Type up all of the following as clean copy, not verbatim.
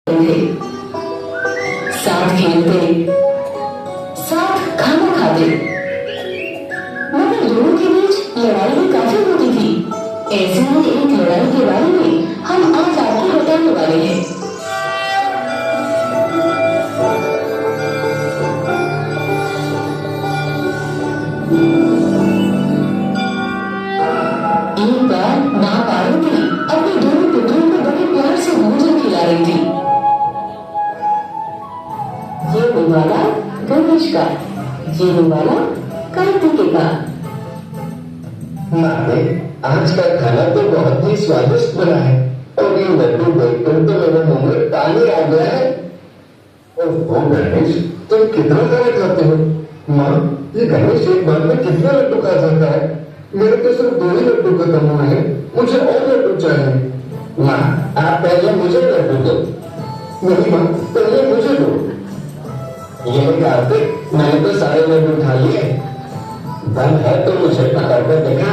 थे, साथ खेलते, साथ खाना खाते, मगर दोनों के बीच लड़ाई भी काफी होती थी। ऐसे ही एक लड़ाई के बारे में हम आज आपको बताने वाले हैं। एक बार माँ पार्वती अपने दोनों पुत्रों को बड़े प्यार से भोजन खिला रही थी। ये निवाला गणेश का, ये निवाला कार्तिकेय का। माँ ने आज का खाना तो बहुत ही स्वादिष्ट बना है और ये लड्डू देखकर तो मेरे मुंह में पानी आ गया है। ओह गणेश, तुम कितना सारा खाते हो? माँ, ये गणेश एक बार में कितना लड्डू खा सकता है? मेरे तो सिर्फ 2 ही लड्डू खत्म हुए हैं, मुझे और लड्डू चाहिए। माँ, आप पहले मुझे लड्डू दो। नहीं माँ, पहले मुझे दो। ये कार्तिक, मैंने तो सारे लड्डू खा लिए। दम है तो मुझे पकड़ कर देखा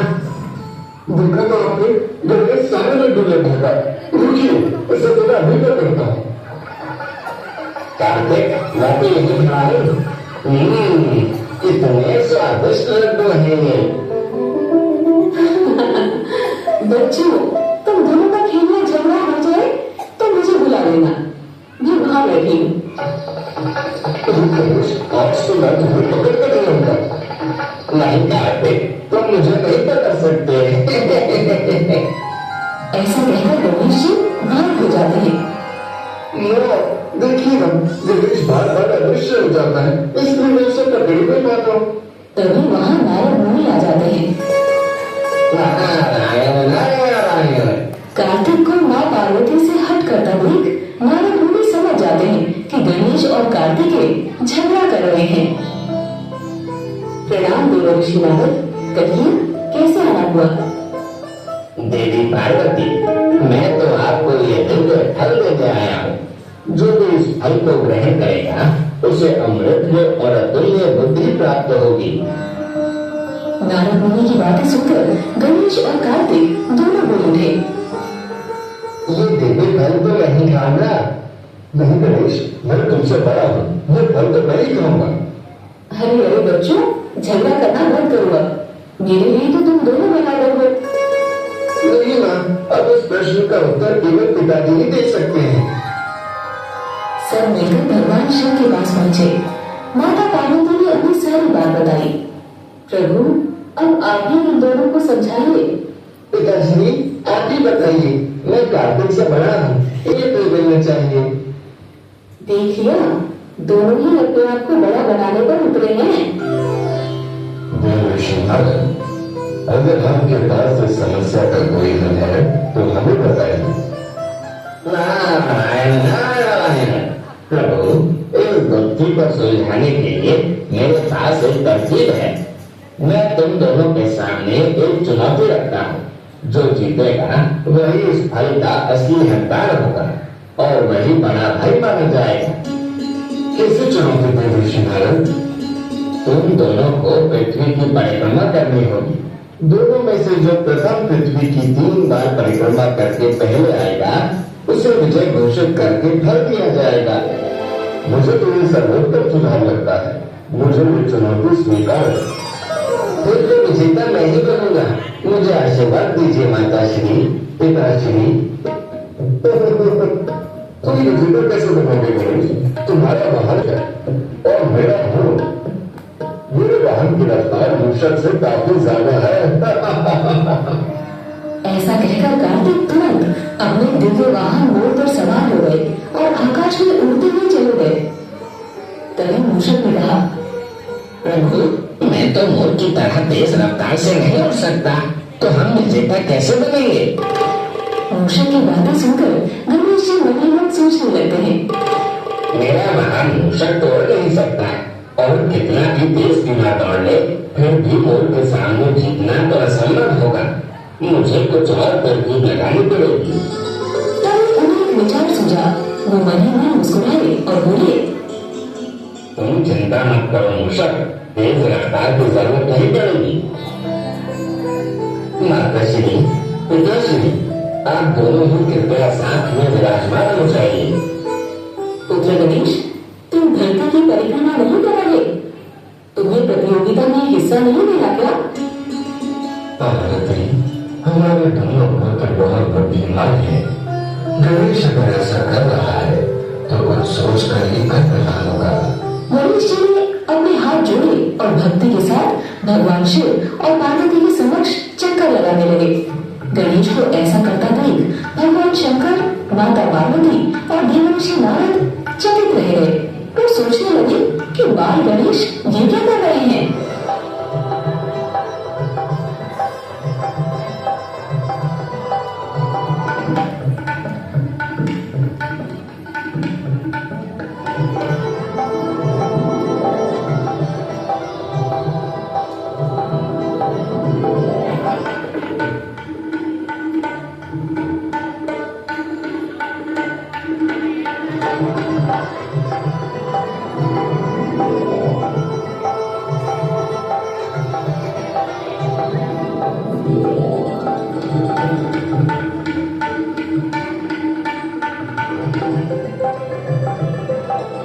तो आपने गणेश सारे लड्डू ले भागा। रुकिए, इसे तो मैं अभी तक करता हूँ। कार्तिक, मैं तो यही खा रही हूँ। कितने स्वादिष्ट लड्डू हैं ये। बच्चों, तुम दोनों का खेलना झगड़ा हो जाए तो मुझे बुला लेना, मैं वहां बैठी हूँ। आज तो मैं तुम्हें पकड़ कर नहीं होगा। नहीं कार्तिक, तुम मुझे नहीं पकड़ सकते। ऐसा कहकर गणेश जी गायब हो जाते हैं। देखिए ना, गणेश बार बार अदृश्य हो जाता है, इसलिए मैं उसे पकड़ नहीं पाता हूँ। तभी वहां नारद मुनि आ जाते हैं। नारायण नारायण। कार्तिक को माँ पार्वती से हट करता देख नारद मुनि समझ जाते हैं कि गणेश और कार्तिकेय झगड़ा कर रहे हैं। प्रणाम देव ऋषि नारद, कहिए कैसे आना हुआ? देवी पार्वती, मैं तो आपको ये दिव्य फल देने आया हूँ। जो भी इस फल को ग्रहण करेगा उसे अमृत और अतुल्य बुद्धि प्राप्त होगी। नारद मुनि की बातें सुनकर गणेश और कार्तिक दोनों बोल उठे। ये दिव्य फल तो नहीं खाऊंगा। नहीं गणेश, मैं तुमसे बड़ा हूँ, ये फल तो मैं ही खाऊंगा। अरे अरे बच्चों, झगड़ा करना बंद करो अब। मेरे लिए तो तुम दोनों बना रहे हो। नहीं माँ, अब इस प्रश्न का उत्तर केवल पिताजी ही दे सकते हैं। सब मिलकर भगवान शिव के पास पहुंचे। माता पार्वती ने अपनी सारी बात बताई। प्रभु, अब आप ही इन दोनों को समझाइए। पिताजी, आप ही बताइए, मैं कार्तिक से बड़ा हूँ, ये तो मिलना चाहिए। देख लिया, दोनों ही अपने आप को बड़ा बनाने पर उतरे हैं। अगर आपके पास इस समस्या का कोई हल है तो हमें बताइए। नारायण नारायण। प्रभु, इस बुद्धि को सुलझाने के लिए मेरे पास एक तरकीब है। मैं तुम दोनों के सामने एक चुनौती रखता हूँ। जो जीतेगा वही इस फल का असली हकदार होगा और वही बड़ा भाई माना जाएगा। कैसे चुनौती दे ऋषि नारद? तुम दोनों को पृथ्वी की परिक्रमा करनी होगी। दोनों में से जो प्रथम पृथ्वी की 3 बार परिक्रमा करके पहले आएगा उसे विजय घोषित करके फल दिया जाएगा। मुझे तो ये सर्वोत्तम सुझाव लगता है। मुझे ये चुनौती स्वीकार है। फिर तो विजेता मैं ही बनूंगा। मुझे आशीर्वाद दीजिए माता श्री, पिताश्री। तुम विजेता कैसे बनोगे गणेश? तुम्हारा वाहन है और मेरा हूँ। मेरे वाहन की रफ्तार मूषक से काफी ज्यादा है। ऐसा कहकर कार्तिक तुरंत अपने दिव्य वाहन मोर पर सवार हो गए और आकाश में उड़ते हुए चले गए। तभी मूषक ने कहा, प्रभु, मैं तो मोर की तरह तेज रफ्तार से नहीं उड़ सकता, तो हम विजेता कैसे बनेंगे? मूषक की बातें सुनकर गणेश जी मन ही मन सोचने लगते हैं। मेरा वाहन मूषक तो उड़ नहीं सकता और कितना भी तेज क्यों ना दौड़ ले, फिर भी मोर के सामने जीतना तो असंभव होगा। मुझे कुछ और तरकीब लगानी पड़ेगी। तब उन्हें एक विचार सूझा। वो मन ही मन मुस्कुराए और बोले, तुम चिंता मत करो मूषक, तेज रफ्तार की जरूरत नहीं पड़ेगी। माताश्री, पिताश्री, आप दोनों ही कृपया साथ में विराजमान हो जाइए। पुत्र गणेश, तुम धरती की परिक्रमा नहीं कर रहे? तुम्हें प्रतियोगिता में हिस्सा नहीं मिला क्या? पार्वती, हमारे दोनों पुत्र बहुत बुद्धिमान है। गणेश अगर ऐसा कर रहा है तो कुछ सोच कर ही कर रहा होगा। गणेश जी ने अपने हाथ जोड़े और भक्ति के साथ भगवान शिव और पार्वती के समक्ष चक्कर लगाने लगे। गणेश को ऐसा करता देख भगवान शंकर, माता पार्वती और देवर्षि नारद चकित रह गए। वो सोचने लगे कि बाल गणेश ये क्या कर रहे हैं।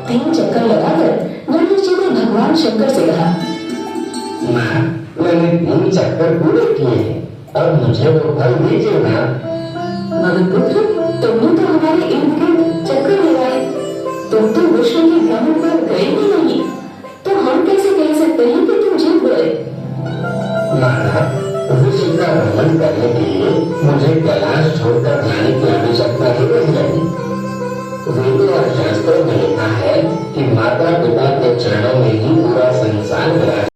तीन चक्कर लगाकर गणेश जी ने भगवान शंकर से कहा, माँ, मैंने 3 चक्कर पूरे किए हैं और मुझे वो फल दीजिए ना। मगन पुत्र, तुमने तो हमारे इर्द गिर्द चक्कर लगाए, तुम तो विश्व के भ्रमण पर गए ही नहीं, तो हम कैसे कह सकते हैं कि तुम जीत गए? माता, विश्व का भ्रमण करने के लिए मुझे कैलाश छोड़कर जाने की आवश्यकता ही नहीं लगी। वेदों और शास्त्रों में लिखा है कि माता पिता के चरणों में ही पूरा संसार विराज